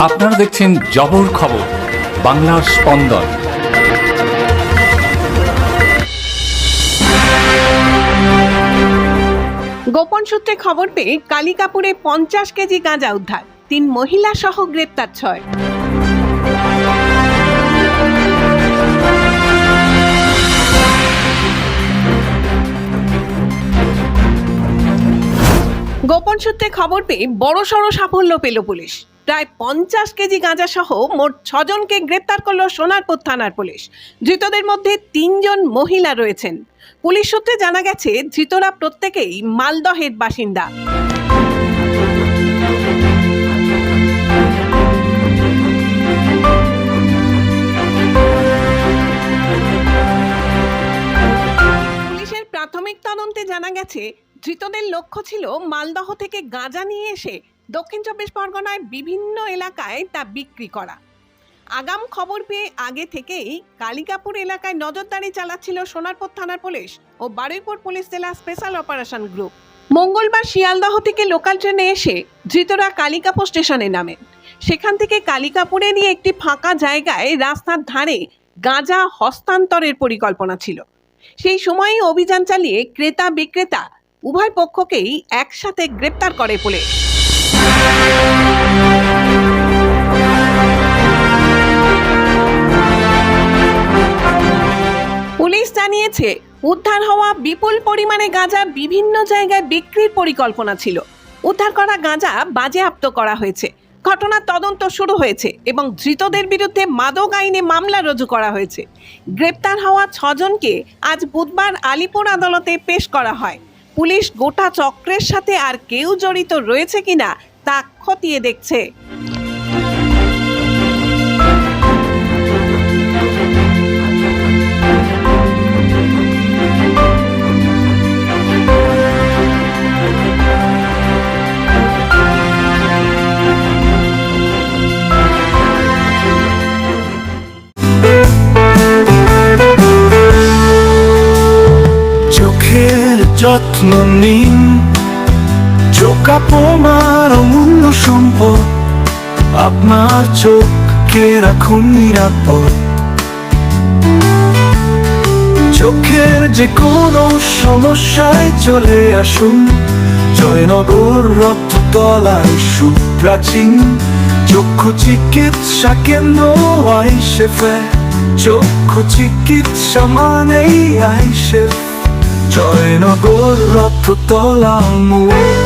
আপনারা দেখছেন জবর খবর, বাংলার স্পন্দন। গোপন সূত্রে খবর পেয়ে কালিকাপুরে 50 কেজি গাঁজা উদ্ধার, 3 মহিলা সহ গ্রেপ্তার 6। গোপন সূত্রে খবর পেয়ে বড়সড় সাফল্য পেল পুলিশ। প্রায় 50 কেজি গাঁজা সহ মোট 6 জনকে গ্রেপ্তার করল সোনারপুর থানার পুলিশ। ধৃতদের মধ্যে 3 জন মহিলা রয়েছেন। পুলিশ সূত্রে জানা গেছে, ধৃতরা প্রত্যেকেই মালদহের বাসিন্দা। পুলিশের প্রাথমিক তদন্তে জানা গেছে, ধৃতদের লক্ষ্য ছিল মালদহ থেকে গাঁজা নিয়ে এসে দক্ষিণ 24 পরগনায় বিভিন্ন এলাকায় তা বিক্রি করা। আগাম খবর পেয়ে আগে থেকেই কালিকাপুর এলাকায় নজরদারি চালাচ্ছিল সোনারপুর থানার পুলিশ ও বারুইপুর পুলিশ জেলা স্পেশাল অপারেশন গ্রুপ। মঙ্গলবার শিয়ালদহ থেকে লোকাল ট্রেনে এসে ধৃতরা কালিকাপুর স্টেশনে নামেন। সেখান থেকে কালিকাপুরে নিয়ে একটি ফাঁকা জায়গায় রাস্তার ধারে গাঁজা হস্তান্তরের পরিকল্পনা ছিল। সেই সময়ই অভিযান চালিয়ে ক্রেতা বিক্রেতা উভয় পক্ষকেই একসাথে গ্রেপ্তার করে পুলিশ। পুলিশ জানিয়েছে, উদ্ধার হওয়া বিপুল পরিমাণে গাঁজা বিভিন্ন জায়গায় বিক্রির পরিকল্পনা ছিল। উদ্ধার করা গাঁজা বাজেয়াপ্ত করা হয়েছে। ঘটনার তদন্ত শুরু হয়েছে এবং ধৃতদের বিরুদ্ধে মাদক আইনে মামলা রুজু করা হয়েছে। গ্রেপ্তার হওয়া 6 জনকে আজ বুধবার আলিপুর আদালতে পেশ করা হয়। পুলিশ গোটা চক্রের সাথে আর কেউ জড়িত রয়েছে কিনা তা খতিয়ে দেখছে। যত্ন নিন, চোখ আপনার অমূল্য সম্পদ, আপনার চোখকে রাখুন নিরাপদ। চোখের যে কোনো সমস্যায় চলে আসুন জয়নগর রক্ততলায় সুপ্রাচীন চক্ষু চিকিৎসা কেন্দ্র আইসেফে। চক্ষু চিকিৎসা মানেই আইসেফ, জয়নগর রক্ততলা মোড়।